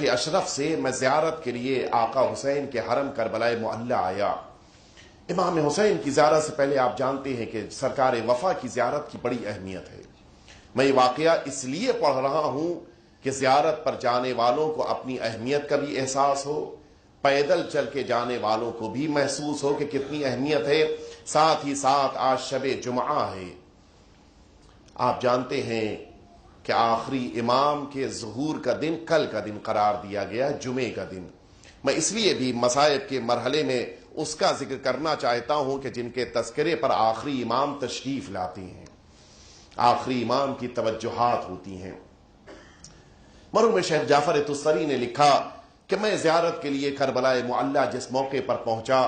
اشرف سے میں زیارت کے لیے آقا حسین کے حرم کربلائے معلی آیا۔ امام حسین کی زیارت سے پہلے آپ جانتے ہیں کہ سرکار وفا کی زیارت کی بڑی اہمیت ہے۔ میں یہ واقعہ اس لیے پڑھ رہا ہوں کہ زیارت پر جانے والوں کو اپنی اہمیت کا بھی احساس ہو، پیدل چل کے جانے والوں کو بھی محسوس ہو کہ کتنی اہمیت ہے۔ ساتھ ہی ساتھ آج شب جمعہ ہے۔ آپ جانتے ہیں کہ آخری امام کے ظہور کا دن کل کا دن قرار دیا گیا، جمعے کا دن۔ میں اس لیے بھی مصائب کے مرحلے میں اس کا ذکر کرنا چاہتا ہوں کہ جن کے تذکرے پر آخری امام تشریف لاتے ہیں، آخری امام کی توجہات ہوتی ہیں۔ مرحوم شیخ جعفر تستری نے لکھا کہ میں زیارت کے لیے کربلائے معلی جس موقع پر پہنچا،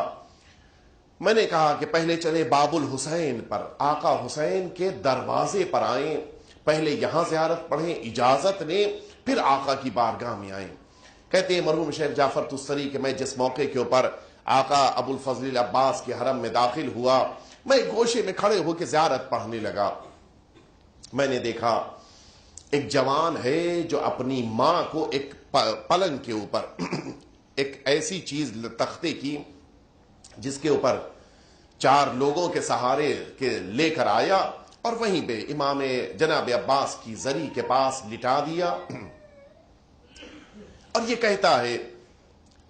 میں نے کہا کہ پہلے چلے باب الحسین پر، آقا حسین کے دروازے پر آئیں، پہلے یہاں زیارت پڑھیں، اجازت لیں، پھر آقا کی بارگاہ میں آئیں۔ کہتے ہیں مرحوم شیخ جعفر تستری کہ میں جس موقع کے اوپر آقا ابو الفضل العباس کے حرم میں داخل ہوا، میں گوشے میں کھڑے ہو کے زیارت پڑھنے لگا۔ میں نے دیکھا ایک جوان ہے جو اپنی ماں کو ایک پلنگ کے اوپر ایک ایسی چیز تختے کی جس کے اوپر 4 لوگوں کے سہارے کے لے کر آیا اور وہیں پہ امام جناب عباس کی زری کے پاس لٹا دیا، اور یہ کہتا ہے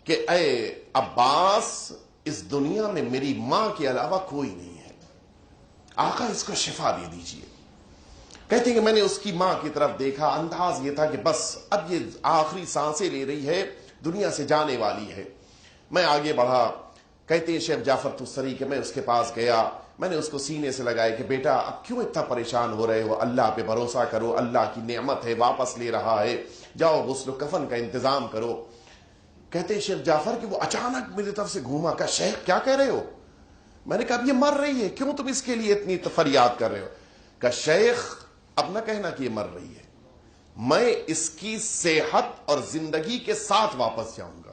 کہ اے عباس، اس دنیا میں میری ماں کے علاوہ کوئی نہیں ہے، آقا اس کو شفا دے دیجئے۔ کہتے ہیں کہ میں نے اس کی ماں کی طرف دیکھا، انداز یہ تھا کہ بس اب یہ آخری سانسیں لے رہی ہے، دنیا سے جانے والی ہے۔ میں آگے بڑھا۔ کہتے ہیں شیخ جعفر تستری کہ میں اس کے پاس گیا، میں نے اس کو سینے سے لگایا کہ بیٹا اب کیوں اتنا پریشان ہو رہے ہو، اللہ پہ بھروسہ کرو، اللہ کی نعمت ہے، واپس لے رہا ہے، جاؤ غسل و کفن کا انتظام کرو۔ کہتے ہیں شیخ جعفر کہ وہ اچانک میری طرف سے گھوما، کہا شیخ کیا کہہ رہے ہو؟ میں نے کہا اب یہ مر رہی ہے، کیوں تم اس کے لیے اتنی فریاد کر رہے ہو؟ کہا شیخ اب نہ کہنا کہ یہ مر رہی ہے، میں اس کی صحت اور زندگی کے ساتھ واپس جاؤں گا۔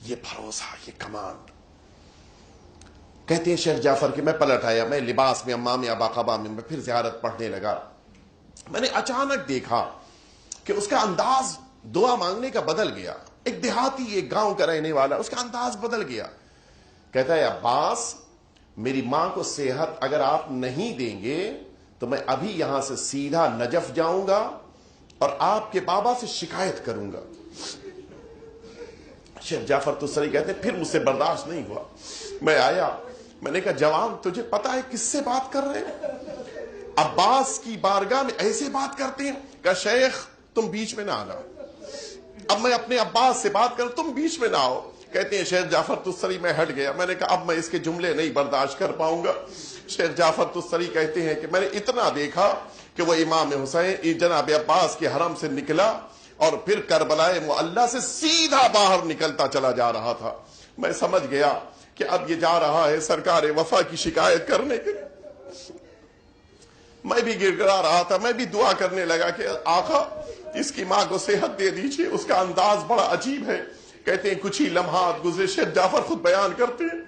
یہ بھروسہ، یہ کمانڈ۔ کہتے ہیں شیخ جعفر کہ میں پلٹ آیا، میں لباس میں امام ابا قبا میں پھر زیارت پڑھنے لگا۔ میں نے اچانک دیکھا کہ اس کا انداز دعا مانگنے کا بدل گیا۔ ایک دیہاتی، ایک گاؤں کا رہنے والا، اس کا انداز بدل گیا۔ کہتا ہے عباس، میری ماں کو صحت اگر آپ نہیں دیں گے تو میں ابھی یہاں سے سیدھا نجف جاؤں گا اور آپ کے بابا سے شکایت کروں گا۔ شیخ جعفر تستری کہتے ہیں پھر مجھ سے برداشت نہیں ہوا، میں آیا، میں نے کہا جوان تجھے پتا ہے کس سے بات کر رہے ہیں؟ عباس کی بارگاہ میں ایسے بات کرتے ہیں؟ کہا شیخ تم بیچ میں نہ آنا، اب میں اپنے عباس سے بات کروں، تم بیچ میں نہ آؤ۔ کہتے ہیں شیخ جعفر تستری میں ہٹ گیا، میں نے کہا اب میں اس کے جملے نہیں برداشت کر پاؤں گا۔ شیخ جعفر تستری کہتے ہیں کہ میں نے اتنا دیکھا کہ وہ امام حسین جناب عباس کے حرم سے نکلا اور پھر کربلائے معلی سے سیدھا باہر نکلتا چلا جا رہا تھا۔ میں سمجھ گیا کہ اب یہ جا رہا ہے سرکار وفا کی شکایت کرنے کے لیے۔ میں بھی گر گڑا رہا تھا، میں بھی دعا کرنے لگا کہ آقا اس کی ماں کو صحت دے دیجیے۔ اس کا انداز بڑا عجیب ہے۔ کہتے ہیں کچھ ہی لمحات گزرے، شیخ جعفر خود بیان کرتے ہیں،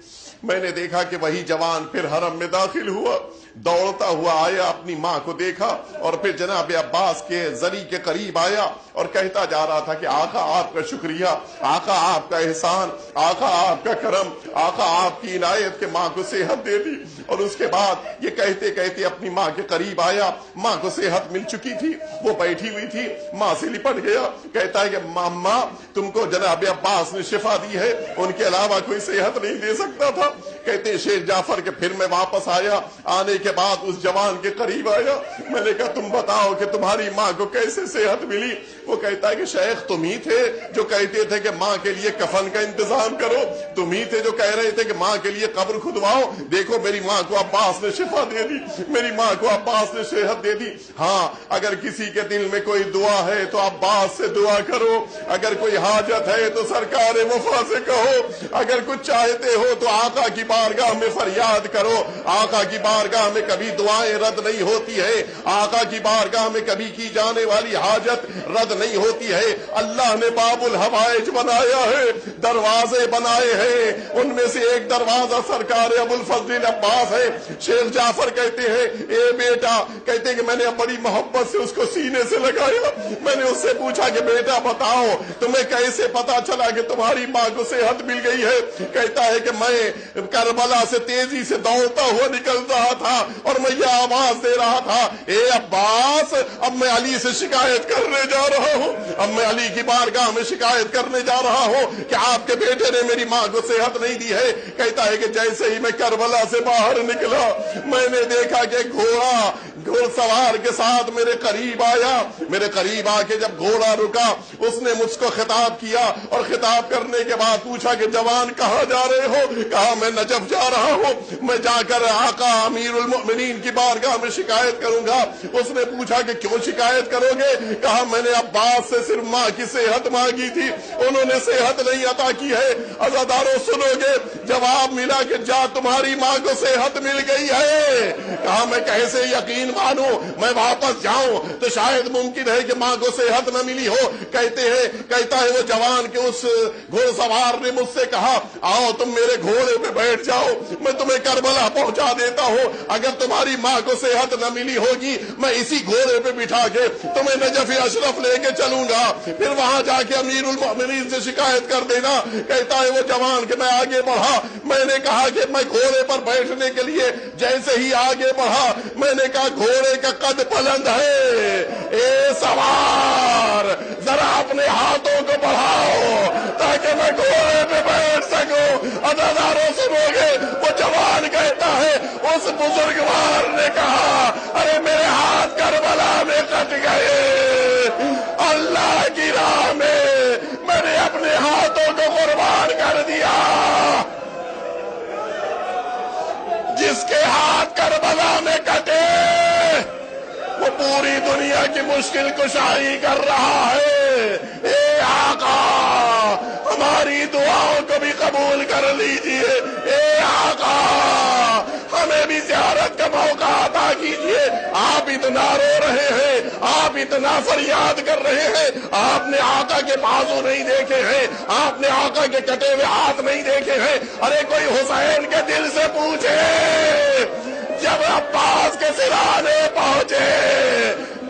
میں نے دیکھا کہ وہی جوان پھر حرم میں داخل ہوا، دوڑتا ہوا آیا، اپنی ماں کو دیکھا اور پھر جناب عباس کے زری کے قریب آیا اور کہتا جا رہا تھا کہ آقا آپ کا شکریہ، آقا آپ کا احسان، آقا آپ کا کرم، آقا آپ کی عنایت کہ ماں کو صحت دے دی۔ اور اس کے بعد یہ کہتے کہتے اپنی ماں کے قریب آیا، ماں کو صحت مل چکی تھی، وہ بیٹھی ہوئی تھی، ماں سے لپٹ گیا، کہتا ہے کہ ماں تم کو جناب عباس نے شفا دی ہے، ان کے علاوہ کوئی صحت نہیں دے سکتا تھا۔ کہتے ہیں شیخ جعفر کہ پھر میں واپس آیا، آنے کے بعد اس جوان کے قریب آیا، میں نے کہا تم بتاؤ کہ تمہاری ماں کو کیسے صحت ملی؟ وہ کہتا ہے کہ شیخ تم ہی تھے جو کہتے تھے کہ ماں کے لیے کفن کا انتظام کرو، تم ہی تھے جو کہہ رہے تھے کہ ماں کے لیے قبر کھدواؤ، دیکھو میری ماں کو عباس نے شفا دے دی، میری ماں کو عباس نے صحت دے دی۔ ہاں اگر کسی کے دل میں کوئی دعا ہے تو عباس سے دعا کرو، اگر کوئی حاجت ہے تو سرکار وفا سے کہو، اگر کچھ چاہتے ہو تو آقا کی بارگاہ میں فریاد کرو، آقا کی بارگاہ میں کبھی دعائیں رد نہیں ہوتی ہے، آقا کی بارگاہ میں کبھی کی جانے والی حاجت رد نہیں ہوتی ہے۔ اللہ نے باب الحوائج بنایا ہے، دروازے بنائے ہیں، ان میں سے ایک دروازہ سرکار ابو الفضل عباس ہے۔ شیخ جعفر کہتے ہیں اے بیٹا، کہتے ہیں کہ میں نے بڑی محبت سے اس کو سینے سے لگایا، میں نے اس سے پوچھا کہ بیٹا بتاؤ تمہیں کیسے پتا چلا کہ تمہاری ماں کو صحت مل گئی ہے؟ کہتا ہے کہ میں کربلا سے تیزی سے دوڑتا ہوا نکل رہا تھا اور میں یہ آواز دے رہا تھا، اے عباس اب میں علی سے شکایت کرنے جا رہا ہوں، اب میں علی کی بارگاہ میں شکایت کرنے جا رہا ہوں کہ آپ کے بیٹے نے میری ماں کو صحت نہیں دی ہے۔ کہتا ہے کہ جیسے ہی میں کربلا سے باہر نکلا میں نے دیکھا کہ گھوڑا گھوڑ سوار کے ساتھ میرے قریب آیا، میرے قریب آ کے جب گھوڑا رکا اس نے مجھ کو خطاب کیا اور خطاب کرنے کے بعد پوچھا کہ جوان کہاں جا رہے ہو؟ کہا میں نجف جا رہا ہوں، میں جا کر آقا امیر المؤمنین کی بارگاہ میں شکایت کروں گا۔ اس نے پوچھا کہ کیوں شکایت کرو گے؟ کہا میں نے عباس سے صرف ماں کی صحت مانگی تھی، انہوں نے صحت نہیں عطا کی ہے۔ عزادارو سنو گے، جواب ملا کہ جا تمہاری ماں کو صحت مل گئی ہے۔ کہا میں کیسے یقین مانوں، میں واپس جاؤں تو شاید ممکن ہے کہ ماں کو صحت نہ ملی ہو۔ کہتا ہے وہ جوان کہ اس گھوڑ سوار نے مجھ سے کہا آؤ تم میرے گھوڑے پہ بیٹھ جاؤ، میں تمہیں کربلا پہنچا دیتا ہوں، اگر تمہاری ماں کو صحت نہ ملی ہوگی میں اسی گھوڑے پہ بٹھا کے تمہیں نجف اشرف لے کے چلوں گا، پھر وہاں جا کے امیر المؤمنین سے شکایت کر دینا۔ کہتا ہے وہ جوان کہ میں آگے بڑھا، میں نے کہا کہ میں گھوڑے پر بیٹھنے کے لیے جیسے ہی آگے بڑھا میں نے کہا گھوڑے کا قد بلند ہے، اے سوار ذرا اپنے ہاتھوں کو بڑھاؤ تاکہ میں گھوڑے پہ بیٹھ سکوں۔ عزادارو سنو گے، وہ جوان کہتا ہے اس بزرگوار نے کہا ارے میرے ہاتھ کربلا میں کٹ گئے، اللہ کی راہ میں نے اپنے ہاتھوں کو قربان کر دیا۔ جس کے ہاتھ کربلا میں کٹے وہ پوری دنیا کی مشکل کشائی کر رہا ہے۔ اے آقا ہماری دعاؤں کو بھی قبول کر لیجئے، اے آقا ہمیں بھی زیارت کا موقع عطا کیجئے۔ آپ اتنا رو رہے ہیں، آپ اتنا فریاد کر رہے ہیں، آپ نے آقا کے بازو نہیں دیکھے ہیں، آپ نے آقا کے کٹے ہوئے ہاتھ نہیں دیکھے ہیں۔ ارے کوئی حسین کے دل سے پوچھے، جب عباس کے سرانے پہنچے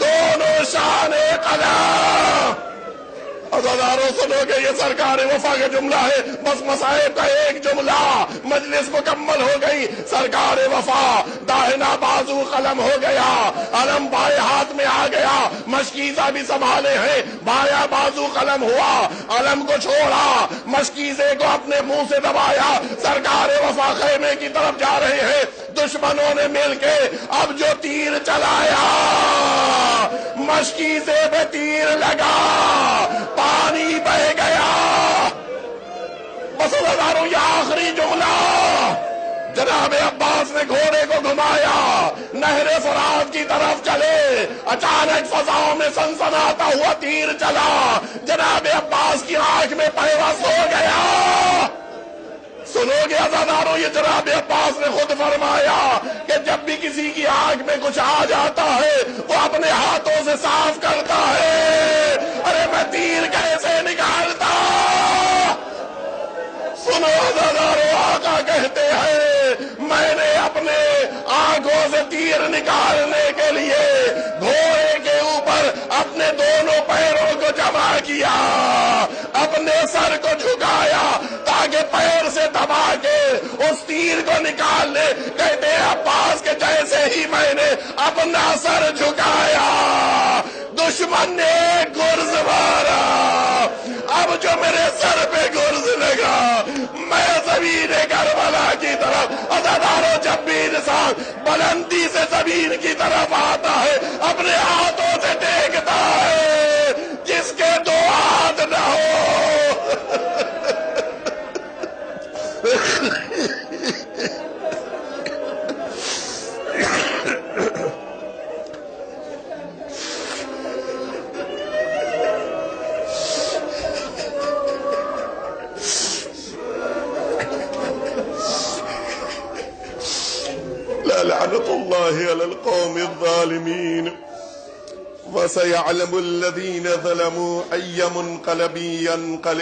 دونوں شان قلم۔ عزادارو سنو گے، یہ سرکار وفا کا جملہ ہے، بس مصائب کا ایک جملہ، مجلس مکمل ہو گئی۔ سرکار وفا داہنا بازو قلم ہو گیا، علم بائیں ہاتھ میں آ گیا، مشکیزہ بھی سنبھالے ہیں، بایاں بازو قلم ہوا، علم کو چھوڑا، مشکیزے کو اپنے منہ سے دبایا، سرکار وفا خیمے کی طرف جا رہے ہیں۔ دشمنوں نے مل کے اب جو تیر چلایا مشکیزے پہ تیر لگا، پانی بہ گیا۔ بس عزادارو یہ آخری جملہ، جناب عباس نے گھوڑے کو گھمایا، نہر فرات کی طرف چلے، اچانک فضاؤں میں سنسناتا ہوا تیر چلا، جناب عباس کی آنکھ میں پیوست ہو گیا۔ سنو گے عزادارو، یہ جناب عباس نے خود فرمایا کہ جب بھی کسی کی آنکھ میں کچھ آ جاتا ہے وہ اپنے ہاتھوں سے صاف کرتا ہے۔ ارے میں تیر کیسے نکالتا؟ سنو عزادارو، آقا کہتے ہیں میں نے اپنے آنکھوں سے تیر نکالنے کے لیے گھوڑے کے اوپر اپنے دونوں پیروں کو جمع کیا، اپنے سر کو جھکایا تاکہ پیر سے دبا کے اس تیر کو نکال لے۔ کہتے ہیں عباس کے جیسے ہی میں نے اپنا سر جھکایا دشمن نے گرز مارا، اب جو میرے سر پہ گرز لگا میں زمین کربلا کی طرف۔ عزادارو جب بھی انسان بلندی سے زمین کی طرف آتا ہے اپنے ہاتھوں سے ٹیکتا ہے، جس کے دو ہاتھ نہ ہو لا لعنت الله على القوم الظالمين وسيعلم الذين ظلموا أي منقلب ينقلب